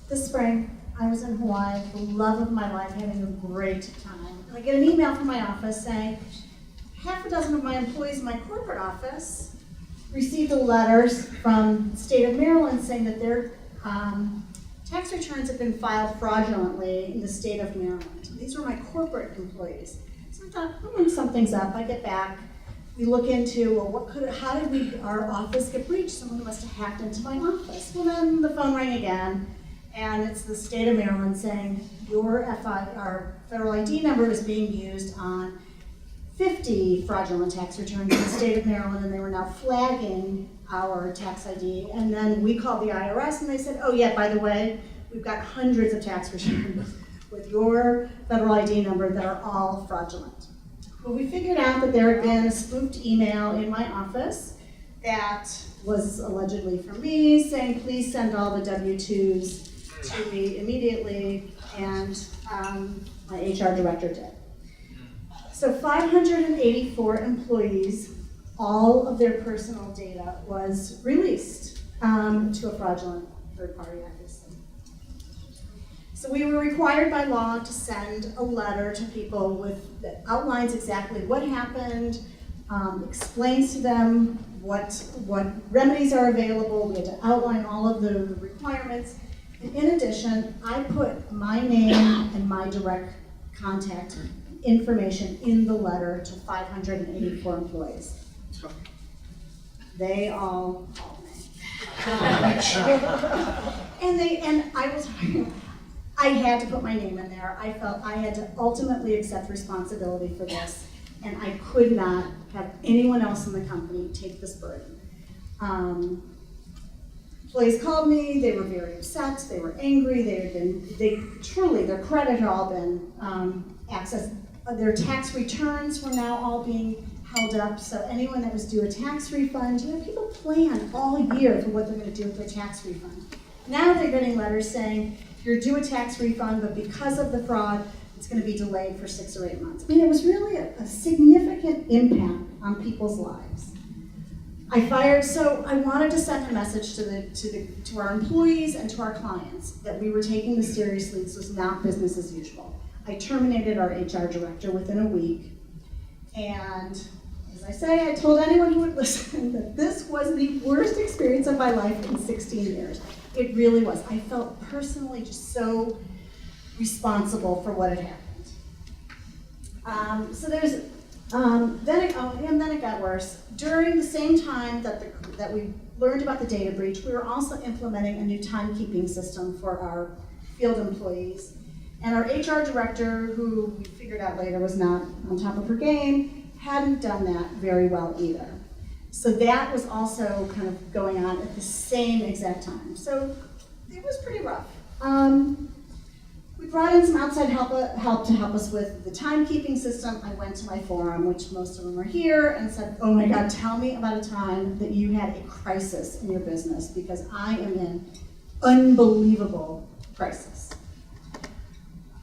This spring, I was in Hawaii, the love of my life, having a great time. And I get an email from my office saying, half a dozen of my employees in my corporate office received letters from the state of Maryland saying that their tax returns have been filed fraudulently in the state of Maryland. These were my corporate employees. So I thought, something's up. I get back. We look into, well, how did our office get breached? Someone must have hacked into my office. Well, then the phone rang again, and it's the state of Maryland saying, our federal ID number is being used on 50 fraudulent tax returns in the state of Maryland, and they were now flagging our tax ID. And then we called the IRS, and they said, oh yeah, by the way, we've got hundreds of tax returns with your federal ID number that are all fraudulent. Well, we figured out that there had been a spoofed email in my office that was allegedly from me saying, please send all the W-2s to me immediately, and my HR director did. So 584 employees, all of their personal data was released to a fraudulent third party, obviously. So we were required by law to send a letter to people that outlines exactly what happened, explains to them what remedies are available. We had to outline all of the requirements. And in addition, I put my name and my direct contact information in the letter to 584 employees. They all called me. And I will tell you, I had to put my name in there. I felt I had to ultimately accept responsibility for this, and I could not have anyone else in the company take this burden. Employees called me, they were very upset, they were angry, their credit had all been accessed. Their tax returns were now all being held up, so anyone that was due a tax refund, people plan all year for what they're going to do with their tax refund. Now they're getting letters saying, you're due a tax refund, but because of the fraud, it's going to be delayed for 6 or 8 months. I mean, it was really a significant impact on people's lives. So I wanted to send a message to our employees and to our clients that we were taking this seriously. This was not business as usual. I terminated our HR director within a week, and as I say, I told anyone who would listen that this was the worst experience of my life in 16 years. It really was. I felt personally just so responsible for what had happened. Then it got worse. During the same time that we learned about the data breach, we were also implementing a new timekeeping system for our field employees. And our HR director, who we figured out later was not on top of her game, hadn't done that very well either. So that was also kind of going on at the same exact time. So it was pretty rough. We brought in some outside help to help us with the timekeeping system. I went to my forum, which most of them are here, and said, oh my God, tell me about a time that you had a crisis in your business, because I am in unbelievable crisis.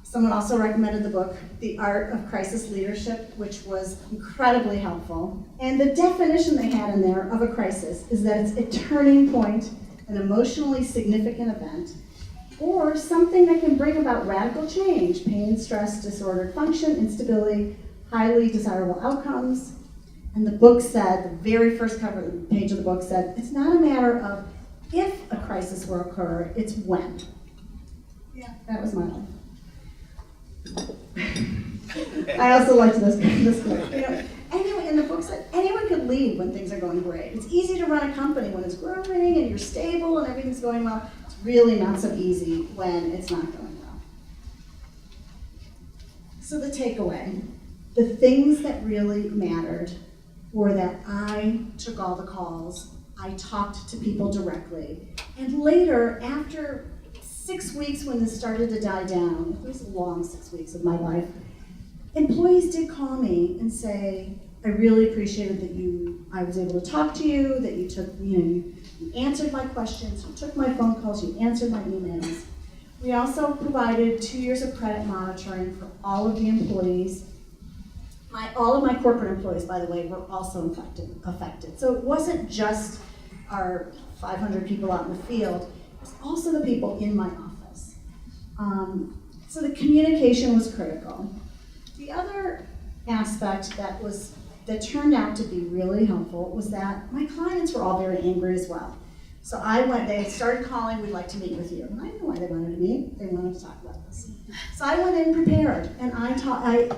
Someone also recommended the book, The Art of Crisis Leadership, which was incredibly helpful. And the definition they had in there of a crisis is that it's a turning point, an emotionally significant event, or something that can bring about radical change, pain, stress, disordered function, instability, highly desirable outcomes. And the book said, the very first cover page of the book said, it's not a matter of if a crisis will occur, it's when. Yeah, that was my life. I also liked this quote. Anyway, in the book said, anyone could lead when things are going great. It's easy to run a company when it's growing and you're stable and everything's going well. It's really not so easy when it's not going well. So the takeaway, the things that really mattered were that I took all the calls, I talked to people directly, and later, after 6 weeks when this started to die down, it was a long 6 weeks of my life, employees did call me and say, I really appreciated that I was able to talk to you, that you took, you answered my questions, you took my phone calls, you answered my emails. We also provided 2 years of credit monitoring for all of the employees. All of my corporate employees, by the way, were also affected. So it wasn't just our 500 people out in the field, it was also the people in my office. So the communication was critical. The other aspect that turned out to be really helpful was that my clients were all very angry as well. So they started calling, we'd like to meet with you. And I knew why they wanted to meet, they wanted to talk about this. So I went in prepared, and I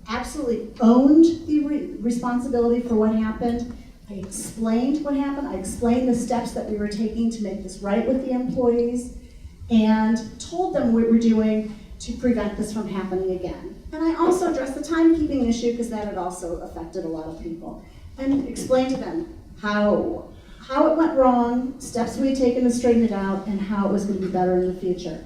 absolutely owned the responsibility for what happened. I explained what happened, I explained the steps that we were taking to make this right with the employees, and told them what we're doing to prevent this from happening again. And I also addressed the timekeeping issue because that had also affected a lot of people. And explained to them how it went wrong, steps we had taken to straighten it out, and how it was going to be better in the future.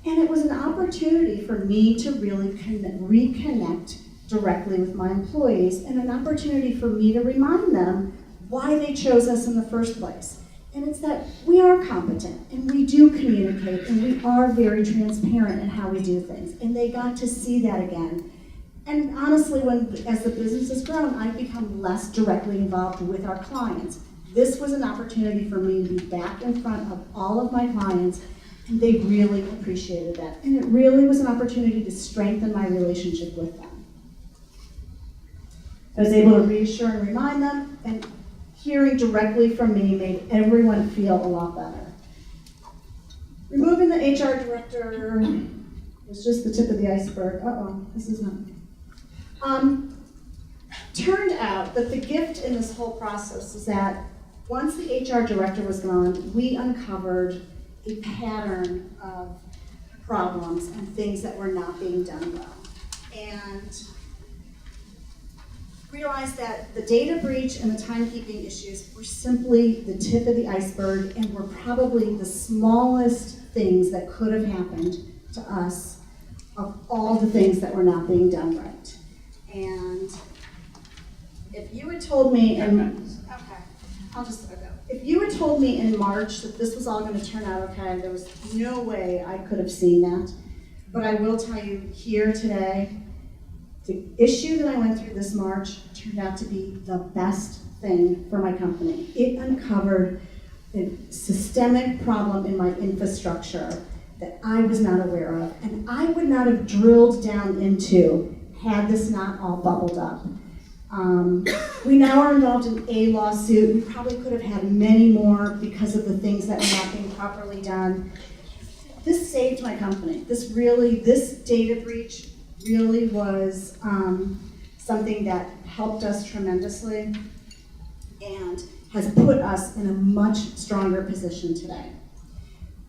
And it was an opportunity for me to really reconnect directly with my employees, and an opportunity for me to remind them why they chose us in the first place. And it's that we are competent, and we do communicate, and we are very transparent in how we do things. And they got to see that again. And honestly, as the business has grown, I've become less directly involved with our clients. This was an opportunity for me to be back in front of all of my clients, and they really appreciated that. And it really was an opportunity to strengthen my relationship with them. I was able to reassure and remind them, and hearing directly from me made everyone feel a lot better. Removing the HR director was just the tip of the iceberg. This is not. Turned out that the gift in this whole process is that once the HR director was gone, we uncovered a pattern of problems and things that were not being done well. And realized that the data breach and the timekeeping issues were simply the tip of the iceberg and were probably the smallest things that could have happened to us of all the things that were not being done right. And if you had told me if you had told me in March that this was all going to turn out okay, there was no way I could have seen that. But I will tell you here today, the issue that I went through this March turned out to be the best thing for my company. It uncovered a systemic problem in my infrastructure that I was not aware of, and I would not have drilled down into had this not all bubbled up. We now are involved in a lawsuit. We probably could have had many more because of the things that were not being properly done. This saved my company. This data breach really was something that helped us tremendously and has put us in a much stronger position today.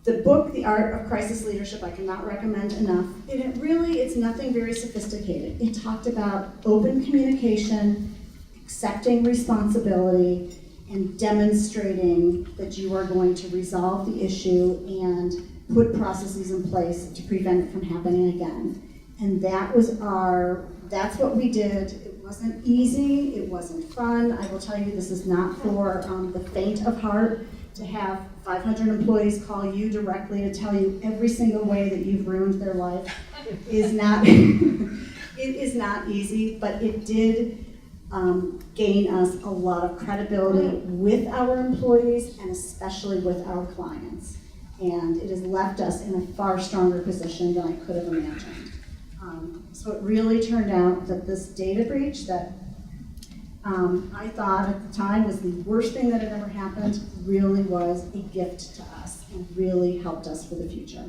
The book, The Art of Crisis Leadership, I cannot recommend enough. And it's nothing very sophisticated. It talked about open communication, accepting responsibility, and demonstrating that you are going to resolve the issue and put processes in place to prevent it from happening again. And that's what we did. It wasn't easy, it wasn't fun. I will tell you, this is not for the faint of heart. To have 500 employees call you directly to tell you every single way that you've ruined their life is not, it is not easy, but it did gain us a lot of credibility with our employees and especially with our clients. And it has left us in a far stronger position than I could have imagined. So it really turned out that this data breach that I thought at the time was the worst thing that had ever happened really was a gift to us and really helped us for the future.